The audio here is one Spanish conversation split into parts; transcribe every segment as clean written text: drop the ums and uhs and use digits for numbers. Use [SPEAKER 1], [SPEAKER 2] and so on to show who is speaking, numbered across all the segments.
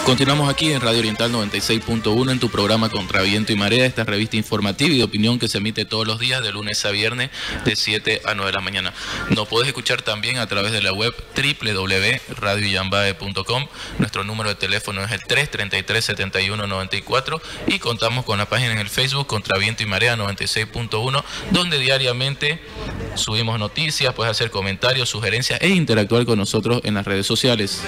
[SPEAKER 1] Continuamos aquí en Radio Oriental 96.1 en tu programa Contra Viento y Marea, esta revista informativa y de opinión que se emite todos los días de lunes a viernes de 7 a 9 de la mañana. Nos podés escuchar también a través de la web www.radioyambae.com. Nuestro número de teléfono es el 333-7194 y contamos con la página en el Facebook Contra Viento y Marea 96.1, donde diariamente subimos noticias, puedes hacer comentarios, sugerencias e interactuar con nosotros en las redes sociales.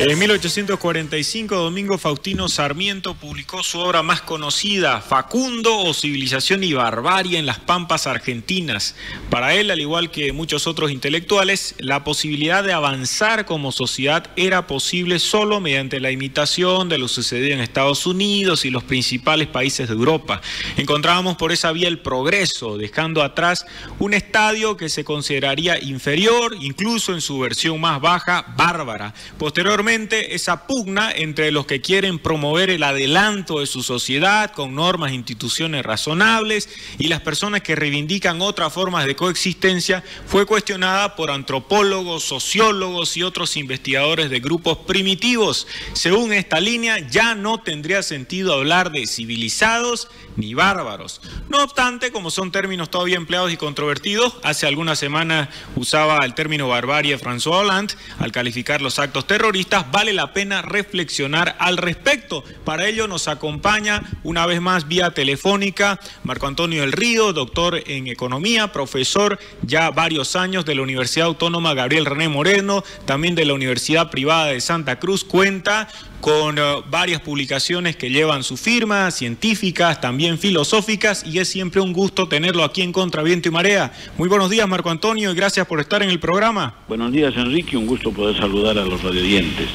[SPEAKER 2] En 1845, Domingo Faustino Sarmiento publicó su obra más conocida, Facundo o Civilización y Barbarie en las Pampas Argentinas. Para él, al igual que muchos otros intelectuales, la posibilidad de avanzar como sociedad era posible solo mediante la imitación de lo sucedido en Estados Unidos y los principales países de Europa. Encontrábamos por esa vía el progreso, dejando atrás un estadio que se consideraría inferior, incluso en su versión más baja, bárbara. Posteriormente, esa pugna entre los que quieren promover el adelanto de su sociedad con normas e instituciones razonables y las personas que reivindican otras formas de coexistencia fue cuestionada por antropólogos, sociólogos y otros investigadores de grupos primitivos. Según esta línea, ya no tendría sentido hablar de civilizados ni bárbaros. No obstante, como son términos todavía empleados y controvertidos, hace algunas semanas usaba el término barbarie François Hollande al calificar los actos terroristas. Vale la pena reflexionar al respecto. Para ello nos acompaña una vez más vía telefónica Marco Antonio del Río, doctor en economía, profesor ya varios años de la Universidad Autónoma Gabriel René Moreno, también de la Universidad Privada de Santa Cruz. Cuenta con varias publicaciones que llevan su firma, científicas, también filosóficas, y es siempre un gusto tenerlo aquí en Contra Viento y Marea. Muy buenos días, Marco Antonio, y gracias por estar en el programa.
[SPEAKER 3] Buenos días, Enrique, un gusto poder saludar a los radioyentes.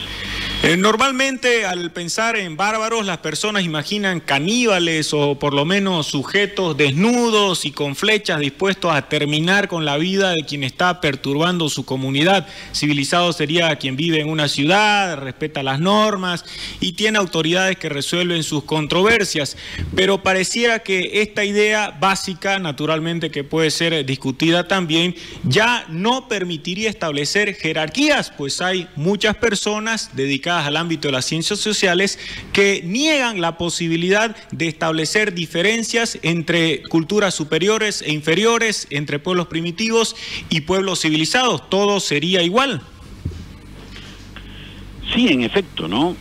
[SPEAKER 2] Normalmente al pensar en bárbaros las personas imaginan caníbales o por lo menos sujetos desnudos y con flechas dispuestos a terminar con la vida de quien está perturbando su comunidad. Civilizado sería quien vive en una ciudad, respeta las normas y tiene autoridades que resuelven sus controversias. Pero pareciera que esta idea básica, naturalmente que puede ser discutida también, ya no permitiría establecer jerarquías, pues hay muchas personas dedicadas al ámbito de las ciencias sociales que niegan la posibilidad de establecer diferencias entre culturas superiores e inferiores, entre pueblos primitivos y pueblos civilizados. Todo sería igual.
[SPEAKER 3] Sí, en efecto, ¿no?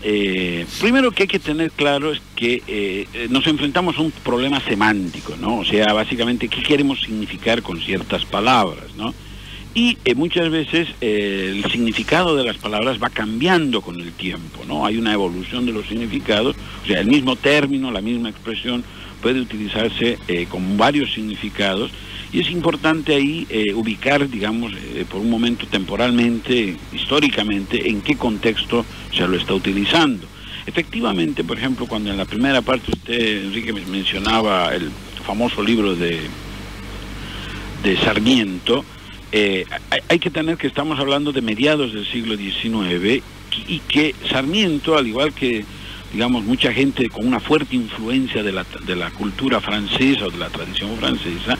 [SPEAKER 3] Primero que hay que tener claro es que nos enfrentamos a un problema semántico, ¿no? O sea, básicamente, ¿qué queremos significar con ciertas palabras, ¿no? Y muchas veces el significado de las palabras va cambiando con el tiempo, ¿no? Hay una evolución de los significados, o sea, el mismo término, la misma expresión puede utilizarse con varios significados, y es importante ahí ubicar, digamos, por un momento temporalmente, históricamente, en qué contexto se lo está utilizando. Efectivamente, por ejemplo, cuando en la primera parte usted, Enrique, mencionaba el famoso libro de Sarmiento, hay que tener que estamos hablando de mediados del siglo XIX y que Sarmiento, al igual que, digamos, mucha gente con una fuerte influencia de la cultura francesa o de la tradición francesa,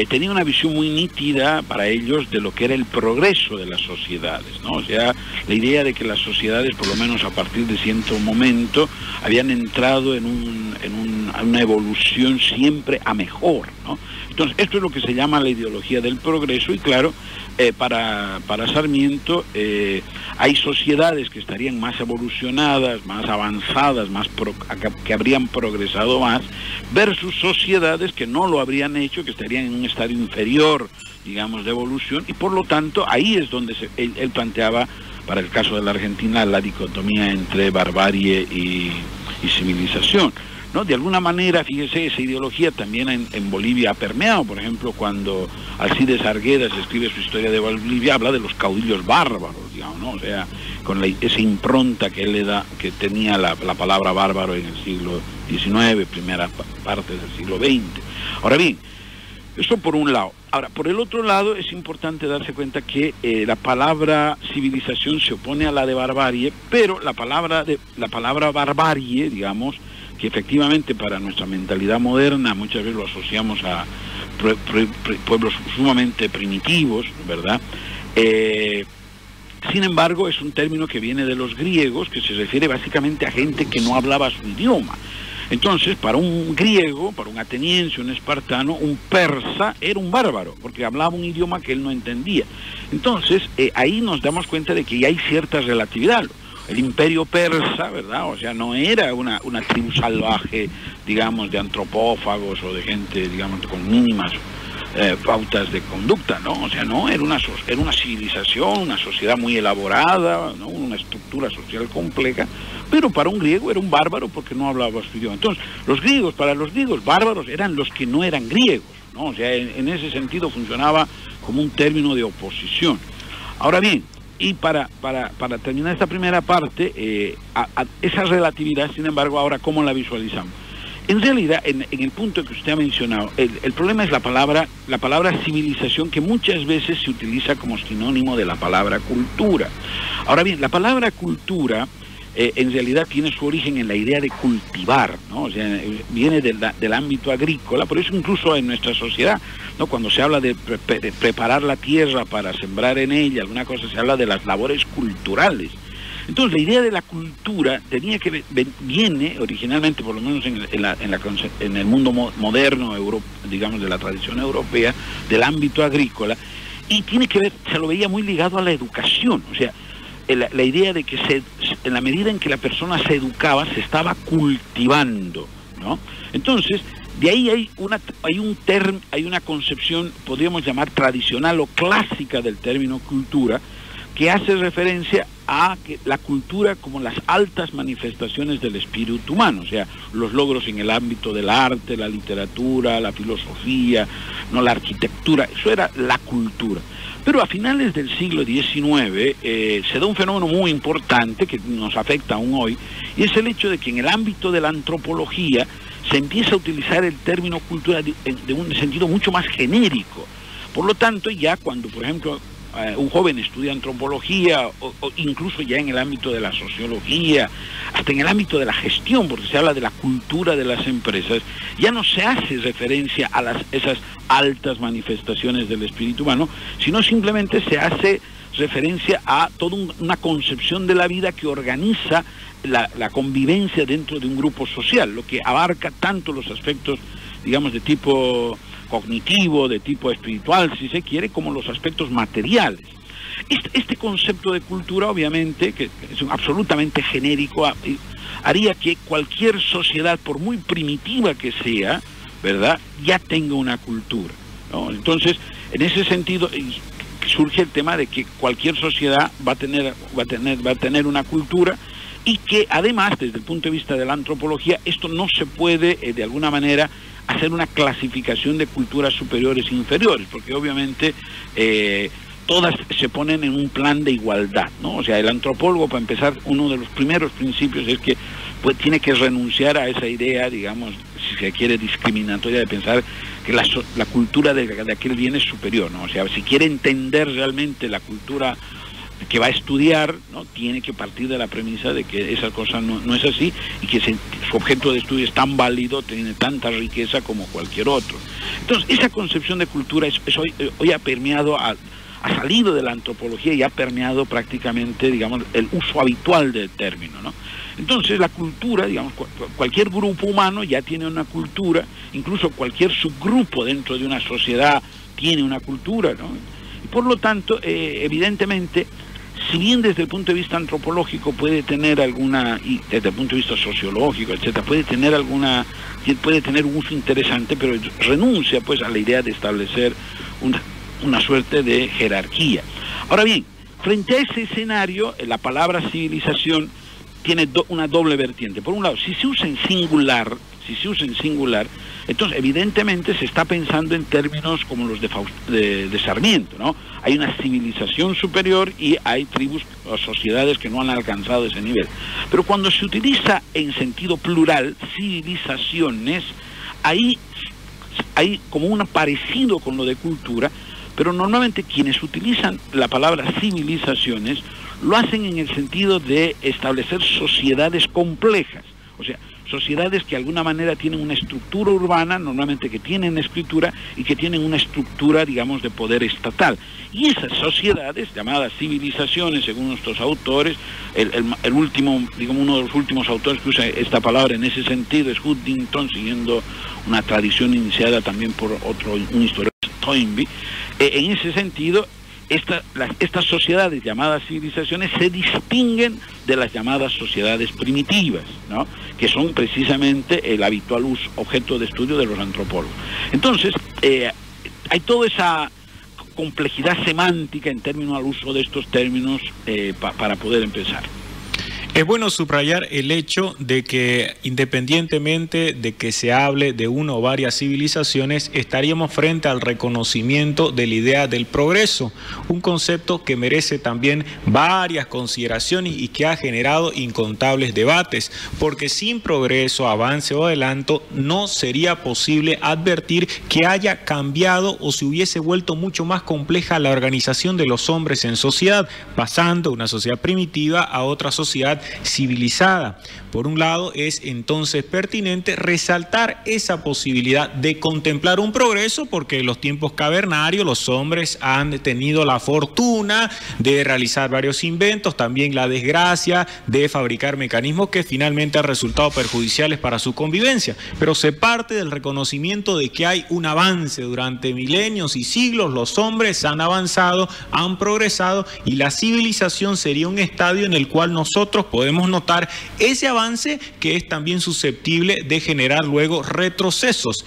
[SPEAKER 3] tenía una visión muy nítida para ellos de lo que era el progreso de las sociedades, ¿no? O sea, la idea de que las sociedades, por lo menos a partir de cierto momento, habían entrado en una evolución siempre a mejor, ¿no? Entonces, esto es lo que se llama la ideología del progreso, y claro, para Sarmiento hay sociedades que estarían más evolucionadas, más avanzadas, que habrían progresado más, versus sociedades que no lo habrían hecho, que estarían en un estadio inferior, digamos, de evolución, y por lo tanto ahí es donde él planteaba, para el caso de la Argentina, la dicotomía entre barbarie y civilización, ¿no? De alguna manera, fíjese, esa ideología también en Bolivia ha permeado. Por ejemplo, cuando Alcides Arguedas escribe su historia de Bolivia, habla de los caudillos bárbaros, digamos, ¿no? O sea, con esa impronta que él le da, que tenía la palabra bárbaro en el siglo XIX, primera parte del siglo XX. Ahora bien, eso por un lado. Ahora, por el otro lado, es importante darse cuenta que la palabra civilización se opone a la de barbarie, pero la palabra barbarie, digamos, que efectivamente para nuestra mentalidad moderna muchas veces lo asociamos a pueblos sumamente primitivos, ¿verdad? sin embargo, es un término que viene de los griegos, que se refiere básicamente a gente que no hablaba su idioma. Entonces, para un griego, para un ateniense, un espartano, un persa era un bárbaro, porque hablaba un idioma que él no entendía. Entonces, ahí nos damos cuenta de que ya hay cierta relatividad. El imperio persa, ¿verdad? O sea, no era una tribu salvaje, digamos, de antropófagos o de gente, digamos, con mínimas pautas de conducta, ¿no? O sea, no, era una civilización, una sociedad muy elaborada, ¿no? Una estructura social compleja, pero para un griego era un bárbaro porque no hablaba su idioma. Entonces, para los griegos, bárbaros eran los que no eran griegos, ¿no? O sea, en ese sentido funcionaba como un término de oposición. Ahora bien, y para terminar esta primera parte, esa relatividad, sin embargo, ahora, ¿cómo la visualizamos? En realidad, en el punto que usted ha mencionado, el problema es la palabra civilización, que muchas veces se utiliza como sinónimo de la palabra cultura. Ahora bien, la palabra cultura en realidad tiene su origen en la idea de cultivar, ¿no? O sea, viene del ámbito agrícola, por eso incluso en nuestra sociedad, ¿no? Cuando se habla de preparar la tierra para sembrar en ella alguna cosa, se habla de las labores culturales. Entonces, la idea de la cultura viene originalmente, por lo menos en el mundo moderno, digamos, de la tradición europea, del ámbito agrícola, y tiene que ver, se lo veía muy ligado a la educación. O sea, la idea de que en la medida en que la persona se educaba, se estaba cultivando, ¿no? Entonces, de ahí hay una concepción, podríamos llamar tradicional o clásica del término cultura, que hace referencia a la cultura como las altas manifestaciones del espíritu humano, o sea, los logros en el ámbito del arte, la literatura, la filosofía, no, la arquitectura, eso era la cultura. Pero a finales del siglo XIX se da un fenómeno muy importante que nos afecta aún hoy, y es el hecho de que en el ámbito de la antropología se empieza a utilizar el término cultura de un sentido mucho más genérico. Por lo tanto, ya cuando, por ejemplo, un joven estudia antropología, o incluso ya en el ámbito de la sociología, hasta en el ámbito de la gestión, porque se habla de la cultura de las empresas, ya no se hace referencia a esas altas manifestaciones del espíritu humano, sino simplemente se hace referencia a toda una concepción de la vida que organiza la convivencia dentro de un grupo social, lo que abarca tanto los aspectos, digamos, de tipo cognitivo, de tipo espiritual, si se quiere, como los aspectos materiales. Este concepto de cultura, obviamente, que es absolutamente genérico, haría que cualquier sociedad, por muy primitiva que sea, ¿verdad?, ya tenga una cultura, ¿no? Entonces, en ese sentido, surge el tema de que cualquier sociedad va a tener una cultura, y que además, desde el punto de vista de la antropología, esto no se puede, de alguna manera, hacer una clasificación de culturas superiores e inferiores, porque obviamente todas se ponen en un plan de igualdad, ¿no? O sea, el antropólogo, para empezar, uno de los primeros principios es que tiene que renunciar a esa idea, digamos, si se quiere, discriminatoria, de pensar que la cultura de aquel bien es superior, ¿no? O sea, si quiere entender realmente la cultura que va a estudiar, ¿no?, tiene que partir de la premisa de que esa cosa no es así, y que su objeto de estudio es tan válido, tiene tanta riqueza como cualquier otro. Entonces, esa concepción de cultura hoy ha permeado, ha salido de la antropología y ha permeado prácticamente, digamos, el uso habitual del término, ¿no? Entonces, la cultura, digamos, cualquier grupo humano ya tiene una cultura, incluso cualquier subgrupo dentro de una sociedad tiene una cultura, ¿no? Y por lo tanto, evidentemente, si bien desde el punto de vista antropológico puede tener alguna, y desde el punto de vista sociológico, etcétera, puede tener un uso interesante, pero renuncia pues a la idea de establecer una suerte de jerarquía. Ahora bien, frente a ese escenario, la palabra civilización tiene una doble vertiente. Por un lado, si se usa en singular, entonces evidentemente se está pensando en términos como los de Sarmiento, ¿no? Hay una civilización superior y hay tribus o sociedades que no han alcanzado ese nivel. Pero cuando se utiliza en sentido plural, civilizaciones, ahí hay como un parecido con lo de cultura, pero normalmente quienes utilizan la palabra civilizaciones lo hacen en el sentido de establecer sociedades complejas. O sea, sociedades que de alguna manera tienen una estructura urbana, normalmente que tienen escritura y que tienen una estructura, digamos, de poder estatal. Y esas sociedades, llamadas civilizaciones, según nuestros autores, el último, digamos, uno de los últimos autores que usa esta palabra en ese sentido es Huntington, siguiendo una tradición iniciada también por un historiador, Toynbee. En ese sentido, estas sociedades llamadas civilizaciones se distinguen de las llamadas sociedades primitivas, ¿no?, que son precisamente el habitual objeto de estudio de los antropólogos. Entonces, hay toda esa complejidad semántica en términos al uso de estos términos para poder empezar.
[SPEAKER 2] Es bueno subrayar el hecho de que, independientemente de que se hable de una o varias civilizaciones, estaríamos frente al reconocimiento de la idea del progreso, un concepto que merece también varias consideraciones y que ha generado incontables debates, porque sin progreso, avance o adelanto no sería posible advertir que haya cambiado o se hubiese vuelto mucho más compleja la organización de los hombres en sociedad, pasando de una sociedad primitiva a otra sociedad civilizada. Por un lado, es entonces pertinente resaltar esa posibilidad de contemplar un progreso, porque en los tiempos cavernarios los hombres han tenido la fortuna de realizar varios inventos, también la desgracia de fabricar mecanismos que finalmente han resultado perjudiciales para su convivencia. Pero se parte del reconocimiento de que hay un avance durante milenios y siglos, los hombres han avanzado, han progresado, y la civilización sería un estadio en el cual nosotros podemos notar ese avance que es también susceptible de generar luego retrocesos.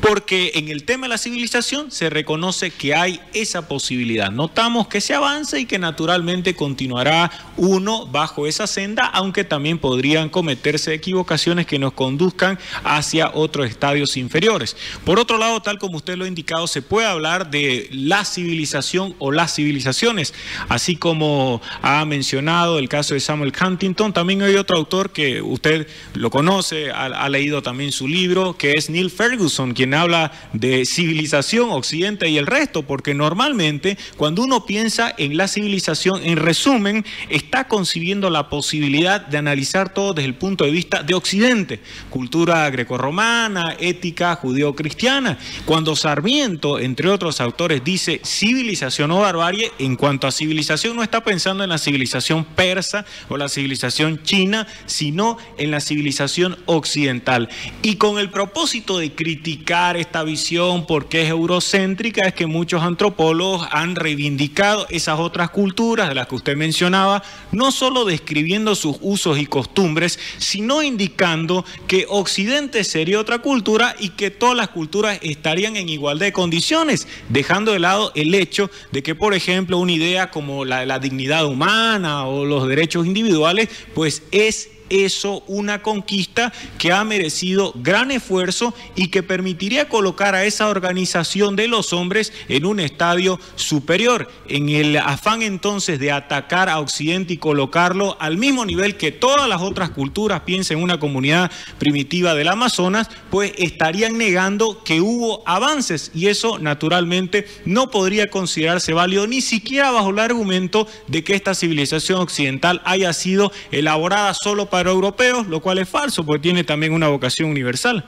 [SPEAKER 2] Porque en el tema de la civilización se reconoce que hay esa posibilidad. Notamos que se avanza y que naturalmente continuará uno bajo esa senda, aunque también podrían cometerse equivocaciones que nos conduzcan hacia otros estadios inferiores. Por otro lado, tal como usted lo ha indicado, se puede hablar de la civilización o las civilizaciones, así como ha mencionado el caso de Samuel Huntington. También hay otro autor que usted lo conoce, ha leído también su libro, que es Neil Ferguson, quien habla de civilización, Occidente y el resto, porque normalmente cuando uno piensa en la civilización, en resumen, está concibiendo la posibilidad de analizar todo desde el punto de vista de Occidente, cultura grecorromana, ética judeo-cristiana. Cuando Sarmiento, entre otros autores, dice civilización o barbarie, en cuanto a civilización no está pensando en la civilización persa o la civilización china, sino en la civilización occidental. Y con el propósito de criticar esta visión porque es eurocéntrica, es que muchos antropólogos han reivindicado esas otras culturas de las que usted mencionaba, no solo describiendo sus usos y costumbres, sino indicando que Occidente sería otra cultura y que todas las culturas estarían en igualdad de condiciones, dejando de lado el hecho de que, por ejemplo, una idea como la dignidad humana o los derechos individuales, pues es eso una conquista que ha merecido gran esfuerzo y que permitiría colocar a esa organización de los hombres en un estadio superior. En el afán entonces de atacar a Occidente y colocarlo al mismo nivel que todas las otras culturas, piensa en una comunidad primitiva del Amazonas, pues estarían negando que hubo avances, y eso naturalmente no podría considerarse válido ni siquiera bajo el argumento de que esta civilización occidental haya sido elaborada solo para europeos, lo cual es falso, porque tiene también una vocación universal.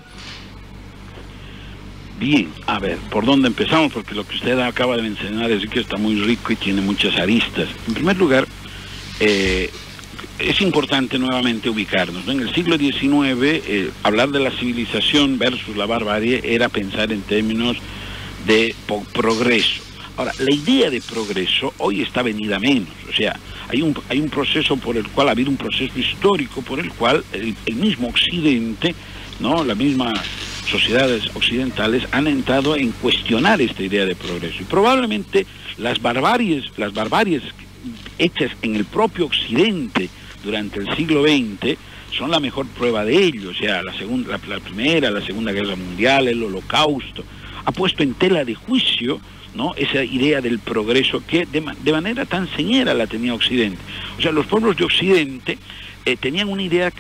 [SPEAKER 3] Bien, a ver, ¿por dónde empezamos? Porque lo que usted acaba de mencionar es que está muy rico y tiene muchas aristas. En primer lugar, es importante nuevamente ubicarnos, ¿no? En el siglo XIX, hablar de la civilización versus la barbarie era pensar en términos de progreso. Ahora, la idea de progreso hoy está venida menos, o sea, hay un proceso por el cual, ha habido un proceso histórico por el cual el mismo Occidente, ¿no?, las mismas sociedades occidentales han entrado en cuestionar esta idea de progreso. Y probablemente las barbaries hechas en el propio Occidente durante el siglo XX son la mejor prueba de ello. O sea, la Primera, la Segunda Guerra Mundial, el Holocausto, ha puesto en tela de juicio, ¿no?, esa idea del progreso que de manera tan señera la tenía Occidente. O sea, los pueblos de Occidente tenían una idea,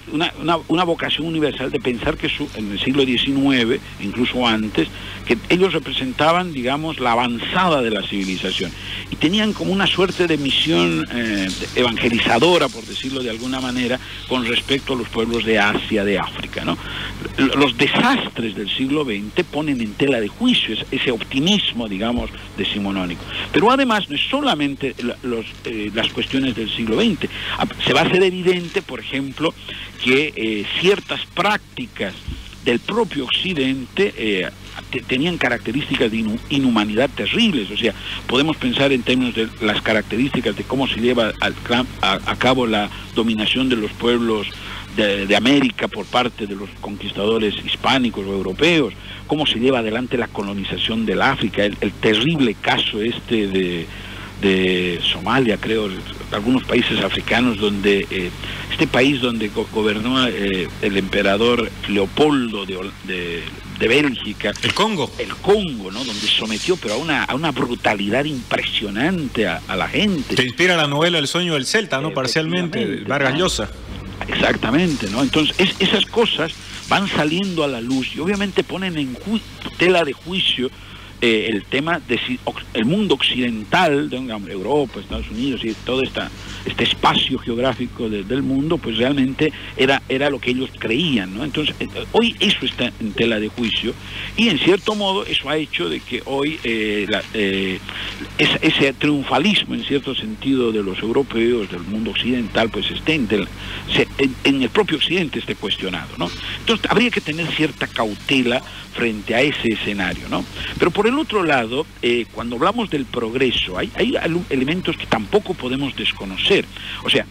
[SPEAKER 3] una vocación universal de pensar que en el siglo XIX, incluso antes, que ellos representaban, digamos, la avanzada de la civilización. Y tenían como una suerte de misión evangelizadora, por decirlo de alguna manera, con respecto a los pueblos de Asia, de África, ¿no? Los desastres del siglo XX ponen en tela de juicio ese optimismo, digamos, decimonónico. Pero además no es solamente las cuestiones del siglo XX. Se va a hacer evidente, por ejemplo, que ciertas prácticas del propio Occidente tenían características de inhumanidad terribles. O sea, podemos pensar en términos de las características de cómo se lleva a cabo la dominación de los pueblos de América por parte de los conquistadores hispánicos o europeos, cómo se lleva adelante la colonización del África, el terrible caso de Somalia, creo, algunos países africanos donde este país donde gobernó el emperador Leopoldo de Bélgica,
[SPEAKER 2] el Congo,
[SPEAKER 3] ¿no? Donde sometió pero a una brutalidad impresionante a la gente.
[SPEAKER 2] Te inspira la novela El sueño del Celta, ¿no? Parcialmente, de Vargas Llosa.
[SPEAKER 3] Exactamente, ¿no? Entonces esas cosas van saliendo a la luz y obviamente ponen en tela de juicio el tema el mundo occidental, Europa, Estados Unidos y todo este espacio geográfico del mundo, pues realmente era lo que ellos creían, ¿no? Entonces hoy eso está en tela de juicio y en cierto modo eso ha hecho de que hoy ese triunfalismo en cierto sentido de los europeos, del mundo occidental, pues esté en el propio occidente esté cuestionado, ¿no? Entonces habría que tener cierta cautela frente a ese escenario, ¿no? Pero por el otro lado, cuando hablamos del progreso, hay elementos que tampoco podemos desconocer. O sea,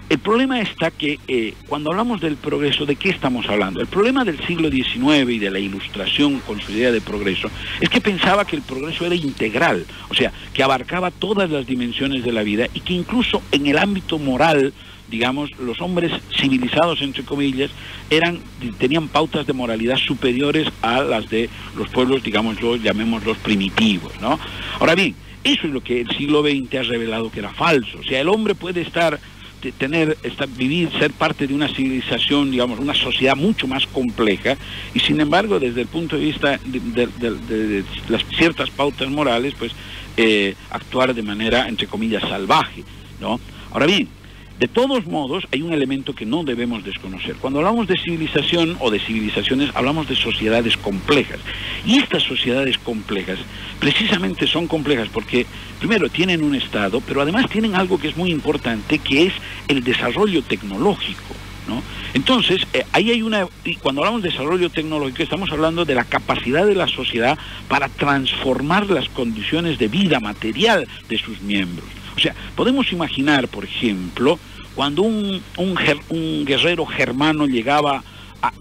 [SPEAKER 3] el problema está que cuando hablamos del progreso, ¿de qué estamos hablando? El problema del siglo XIX y de la Ilustración con su idea de progreso es que pensaba que el progreso era integral, o sea, que abarcaba todas las dimensiones de la vida y que incluso en el ámbito moral, digamos, los hombres civilizados, entre comillas, tenían pautas de moralidad superiores a las de los pueblos, digamos, llamémoslos primitivos, ¿no? Ahora bien, eso es lo que el siglo XX ha revelado que era falso. O sea, el hombre puede vivir, ser parte de una civilización, digamos, una sociedad mucho más compleja, y sin embargo, desde el punto de vista de las ciertas pautas morales, pues, actuar de manera, entre comillas, salvaje, ¿no? Ahora bien, de todos modos, hay un elemento que no debemos desconocer. Cuando hablamos de civilización o de civilizaciones, hablamos de sociedades complejas. Y estas sociedades complejas, precisamente son complejas porque, primero, tienen un Estado, pero además tienen algo que es muy importante, que es el desarrollo tecnológico, ¿no? Entonces, cuando hablamos de desarrollo tecnológico, estamos hablando de la capacidad de la sociedad para transformar las condiciones de vida material de sus miembros. O sea, podemos imaginar, por ejemplo, cuando un guerrero germano llegaba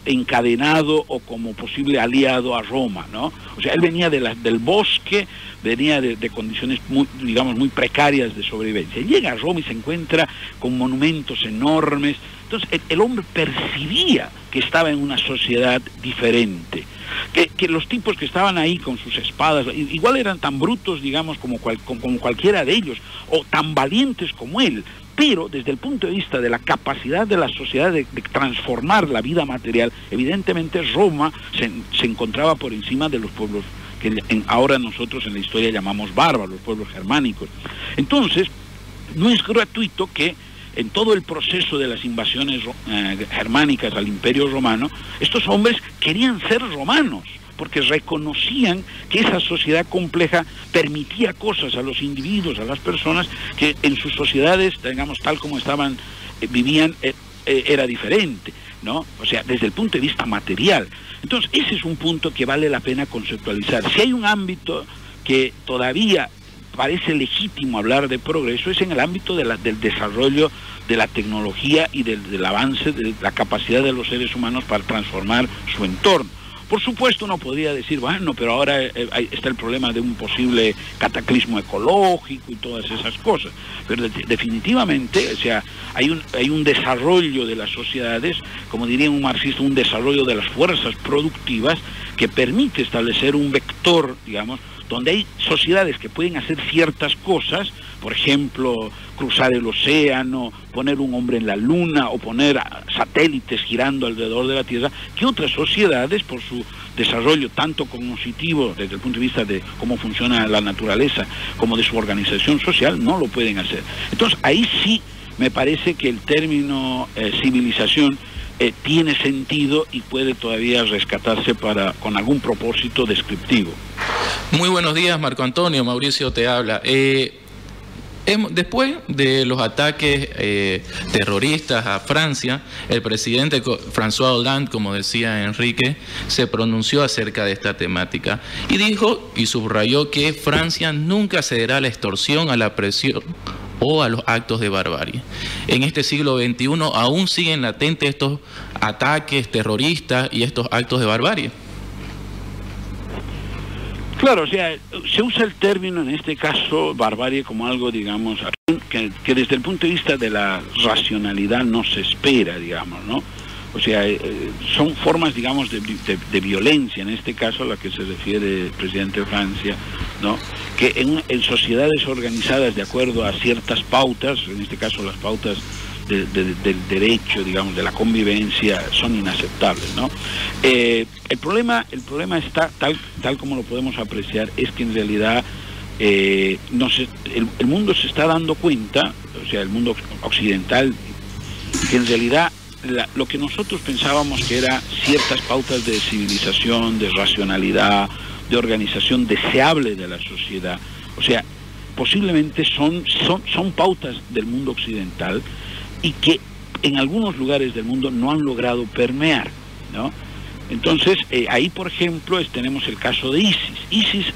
[SPEAKER 3] encadenado o como posible aliado a Roma, ¿no? O sea, él venía del bosque, venía de condiciones muy precarias de sobrevivencia. Llega a Roma y se encuentra con monumentos enormes. Entonces, el hombre percibía que estaba en una sociedad diferente, que los tipos que estaban ahí con sus espadas, igual eran tan brutos, digamos, como cualquiera de ellos, o tan valientes como él, pero desde el punto de vista de la capacidad de la sociedad de transformar la vida material, evidentemente Roma se encontraba por encima de los pueblos que ahora nosotros en la historia llamamos bárbaros, los pueblos germánicos. Entonces, no es gratuito que en todo el proceso de las invasiones germánicas al Imperio Romano, estos hombres querían ser romanos, porque reconocían que esa sociedad compleja permitía cosas a los individuos, a las personas, que en sus sociedades, digamos, tal como vivían, era diferente, ¿no? O sea, desde el punto de vista material. Entonces, ese es un punto que vale la pena conceptualizar. Si hay un ámbito que todavía parece legítimo hablar de progreso, es en el ámbito del desarrollo de la tecnología y del avance de la capacidad de los seres humanos para transformar su entorno. Por supuesto uno podría decir, bueno, pero ahora está el problema de un posible cataclismo ecológico y todas esas cosas, pero definitivamente, o sea, hay un desarrollo de las sociedades, como diría un marxista, un desarrollo de las fuerzas productivas que permite establecer un vector, digamos, donde hay sociedades que pueden hacer ciertas cosas, por ejemplo, cruzar el océano, poner un hombre en la luna o poner satélites girando alrededor de la Tierra, que otras sociedades, por su desarrollo tanto cognitivo desde el punto de vista de cómo funciona la naturaleza como de su organización social, no lo pueden hacer. Entonces ahí sí me parece que el término civilización tiene sentido y puede todavía rescatarse con algún propósito descriptivo.
[SPEAKER 1] Muy buenos días, Marco Antonio. Mauricio te habla. Después de los ataques terroristas a Francia, el presidente François Hollande, como decía Enrique, se pronunció acerca de esta temática y dijo y subrayó que Francia nunca cederá a la extorsión, a la presión o a los actos de barbarie. En este siglo XXI aún siguen latentes estos ataques terroristas y estos actos de barbarie.
[SPEAKER 3] Claro, o sea, se usa el término en este caso barbarie como algo, digamos, que desde el punto de vista de la racionalidad no se espera, digamos, ¿no? O sea, son formas, digamos, de violencia, en este caso a la que se refiere el presidente de Francia, ¿no? Que en sociedades organizadas de acuerdo a ciertas pautas, en este caso las pautas del derecho, digamos, de la convivencia, son inaceptables, ¿no? El problema está, tal como lo podemos apreciar, es que en realidad el mundo se está dando cuenta, o sea, el mundo occidental, que en realidad lo que nosotros pensábamos que eran ciertas pautas de civilización, de racionalidad, de organización deseable de la sociedad, o sea, posiblemente son pautas del mundo occidental y que en algunos lugares del mundo no han logrado permear, ¿no? Entonces, ahí, por ejemplo, tenemos el caso de ISIS. ISIS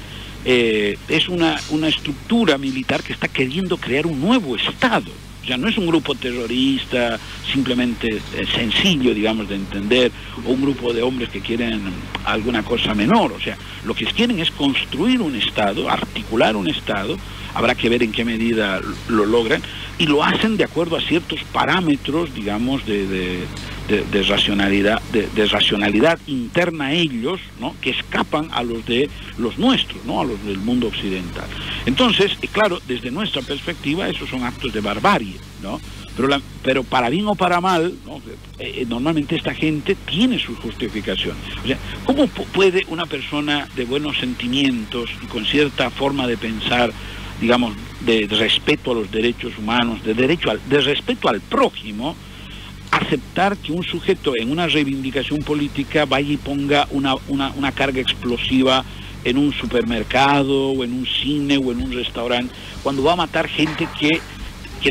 [SPEAKER 3] es una estructura militar que está queriendo crear un nuevo Estado. O sea, no es un grupo terrorista simplemente sencillo, digamos, de entender, o un grupo de hombres que quieren alguna cosa menor. O sea, lo que quieren es construir un Estado, articular un Estado. Habrá que ver en qué medida lo logran, y lo hacen de acuerdo a ciertos parámetros, digamos, de racionalidad interna a ellos, ¿no? Que escapan a los de los nuestros, ¿no? A los del mundo occidental. Entonces, claro, desde nuestra perspectiva, esos son actos de barbarie, ¿no? Pero para bien o para mal, ¿no? Normalmente esta gente tiene su justificación. O sea, ¿cómo puede una persona de buenos sentimientos y con cierta forma de pensar, digamos, de respeto a los derechos humanos, de respeto al prójimo, aceptar que un sujeto en una reivindicación política vaya y ponga una carga explosiva en un supermercado o en un cine o en un restaurante, cuando va a matar gente que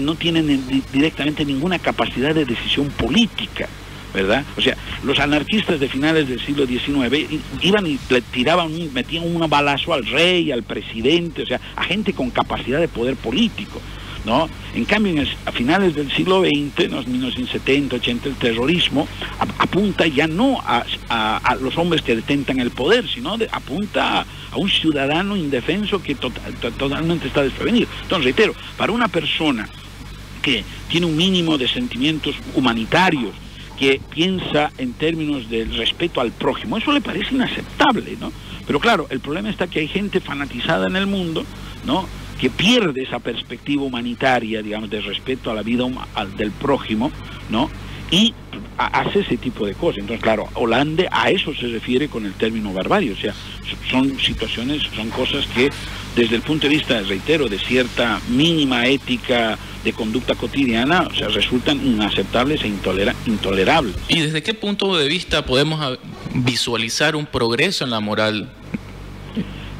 [SPEAKER 3] no tienen directamente ninguna capacidad de decisión política, ¿verdad? O sea, los anarquistas de finales del siglo XIX iban y le metían un balazo al rey, al presidente, o sea, a gente con capacidad de poder político, ¿no? En cambio, a finales del siglo XX, en los 1970, 80, el terrorismo apunta ya no a los hombres que detentan el poder, sino apunta a un ciudadano indefenso que totalmente está desprevenido. Entonces, reitero, para una persona que tiene un mínimo de sentimientos humanitarios, que piensa en términos del respeto al prójimo, eso le parece inaceptable, ¿no? Pero claro, el problema está que hay gente fanatizada en el mundo, ¿no?, que pierde esa perspectiva humanitaria, digamos, de respeto a la vida del prójimo, ¿no?, y hace ese tipo de cosas. Entonces, claro, Hollande a eso se refiere con el término barbarie. O sea, son situaciones, son cosas que desde el punto de vista, reitero, de cierta mínima ética de conducta cotidiana, o sea, resultan inaceptables e intolerables.
[SPEAKER 1] ¿Y desde qué punto de vista podemos visualizar un progreso en la moral?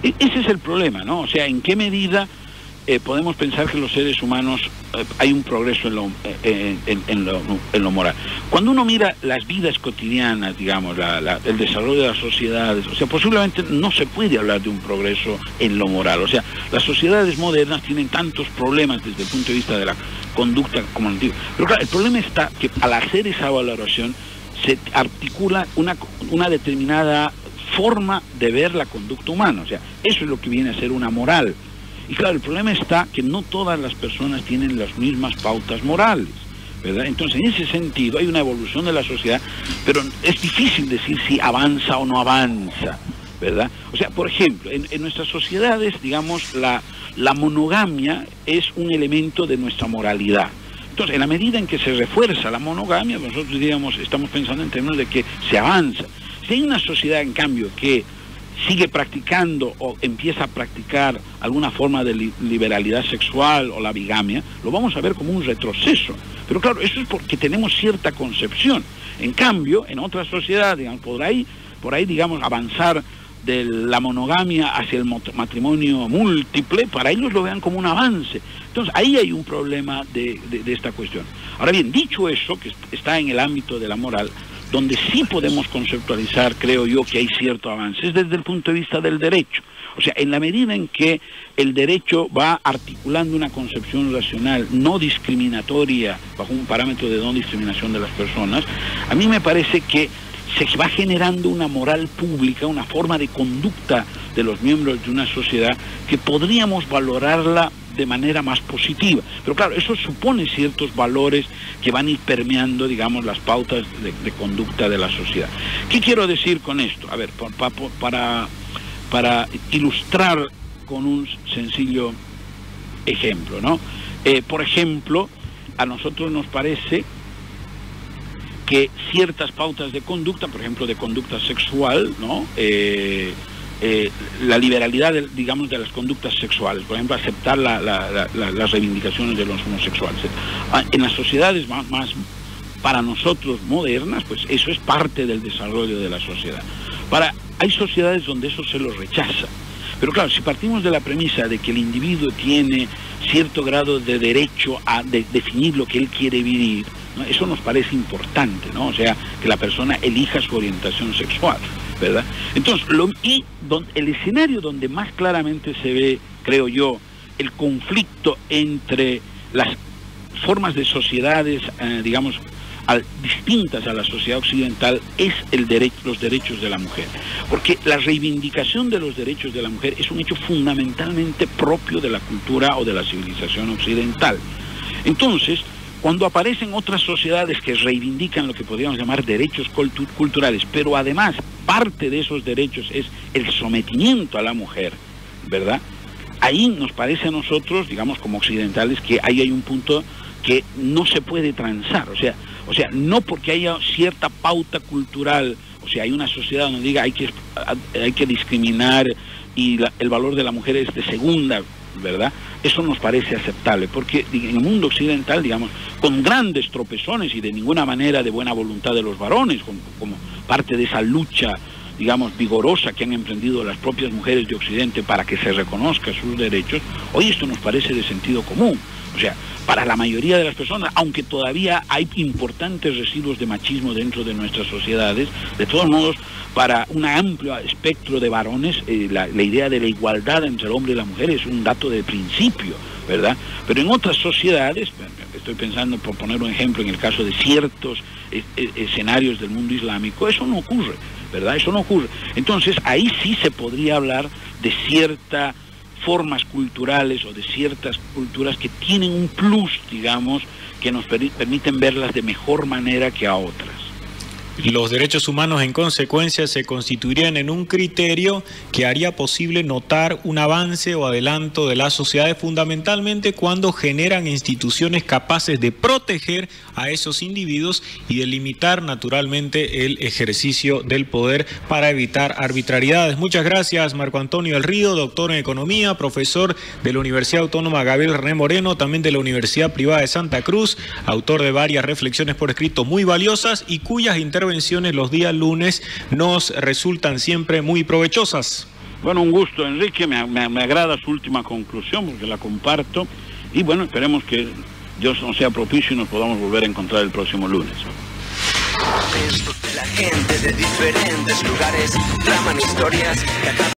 [SPEAKER 3] Ese es el problema, ¿no? O sea, ¿en qué medida podemos pensar que los seres humanos hay un progreso en lo moral? Cuando uno mira las vidas cotidianas, digamos, el desarrollo de las sociedades, o sea, posiblemente no se puede hablar de un progreso en lo moral. O sea, las sociedades modernas tienen tantos problemas desde el punto de vista de la conducta como antiguo. Pero claro, el problema está que al hacer esa valoración se articula una determinada forma de ver la conducta humana. O sea, eso es lo que viene a ser una moral. Y claro, el problema está que no todas las personas tienen las mismas pautas morales, ¿verdad? Entonces, en ese sentido, hay una evolución de la sociedad, pero es difícil decir si avanza o no avanza, ¿verdad? O sea, por ejemplo, en nuestras sociedades, digamos, la monogamia es un elemento de nuestra moralidad. Entonces, en la medida en que se refuerza la monogamia, nosotros diríamos, estamos pensando en términos de que se avanza. Si hay una sociedad, en cambio, que sigue practicando o empieza a practicar alguna forma de liberalidad sexual o la bigamia, lo vamos a ver como un retroceso. Pero claro, eso es porque tenemos cierta concepción. En cambio, en otras sociedades, digamos, por ahí, digamos, avanzar de la monogamia hacia el matrimonio múltiple, para ellos lo vean como un avance. Entonces, ahí hay un problema de esta cuestión. Ahora bien, dicho eso, que está en el ámbito de la moral, donde sí podemos conceptualizar, creo yo, que hay cierto avance, es desde el punto de vista del derecho. O sea, en la medida en que el derecho va articulando una concepción racional no discriminatoria, bajo un parámetro de no discriminación de las personas, a mí me parece que se va generando una moral pública, una forma de conducta de los miembros de una sociedad que podríamos valorarla de manera más positiva. Pero claro, eso supone ciertos valores que van a ir permeando, digamos, las pautas de conducta de la sociedad. ¿Qué quiero decir con esto? A ver, para ilustrar con un sencillo ejemplo, ¿no? Por ejemplo, a nosotros nos parece que ciertas pautas de conducta, por ejemplo, de conducta sexual, ¿no? La liberalidad, digamos, de las conductas sexuales, por ejemplo, aceptar las reivindicaciones de los homosexuales. En las sociedades más para nosotros modernas, pues eso es parte del desarrollo de la sociedad. Hay sociedades donde eso se lo rechaza. Pero claro, si partimos de la premisa de que el individuo tiene cierto grado de derecho a definir lo que él quiere vivir, ¿no? Eso nos parece importante, ¿no? O sea, que la persona elija su orientación sexual, ¿verdad? Entonces, el escenario donde más claramente se ve, creo yo, el conflicto entre las formas de sociedades, digamos, distintas a la sociedad occidental, es los derechos de la mujer. Porque la reivindicación de los derechos de la mujer es un hecho fundamentalmente propio de la cultura o de la civilización occidental. Entonces, cuando aparecen otras sociedades que reivindican lo que podríamos llamar derechos culturales, pero además parte de esos derechos es el sometimiento a la mujer, ¿verdad? Ahí nos parece a nosotros, digamos, como occidentales, que ahí hay un punto que no se puede transar. O sea, no porque haya cierta pauta cultural, o sea, hay una sociedad donde diga hay que discriminar y el valor de la mujer es de segunda, ¿verdad? Eso nos parece aceptable, porque en el mundo occidental, digamos, con grandes tropezones y de ninguna manera de buena voluntad de los varones, como parte de esa lucha, digamos, vigorosa que han emprendido las propias mujeres de Occidente para que se reconozcan sus derechos, hoy esto nos parece de sentido común. O sea, para la mayoría de las personas, aunque todavía hay importantes residuos de machismo dentro de nuestras sociedades, de todos modos, para un amplio espectro de varones, la idea de la igualdad entre el hombre y la mujer es un dato de principio, ¿verdad? Pero en otras sociedades, estoy pensando, por poner un ejemplo, en el caso de ciertos escenarios del mundo islámico, eso no ocurre, ¿verdad? Eso no ocurre. Entonces, ahí sí se podría hablar de ciertas formas culturales o de ciertas culturas que tienen un plus, digamos, que nos permiten verlas de mejor manera que a otras.
[SPEAKER 2] Los derechos humanos, en consecuencia, se constituirían en un criterio que haría posible notar un avance o adelanto de las sociedades, fundamentalmente cuando generan instituciones capaces de proteger a esos individuos y de limitar naturalmente el ejercicio del poder para evitar arbitrariedades. Muchas gracias, Marco Antonio del Río, doctor en Economía, profesor de la Universidad Autónoma Gabriel René Moreno, también de la Universidad Privada de Santa Cruz, autor de varias reflexiones por escrito muy valiosas y cuyas intervenciones los días lunes nos resultan siempre muy provechosas.
[SPEAKER 3] Bueno, un gusto, Enrique, me agrada su última conclusión porque la comparto y bueno, esperemos que Dios nos sea propicio y nos podamos volver a encontrar el próximo lunes.
[SPEAKER 4] La gente de diferentes lugares traman historias que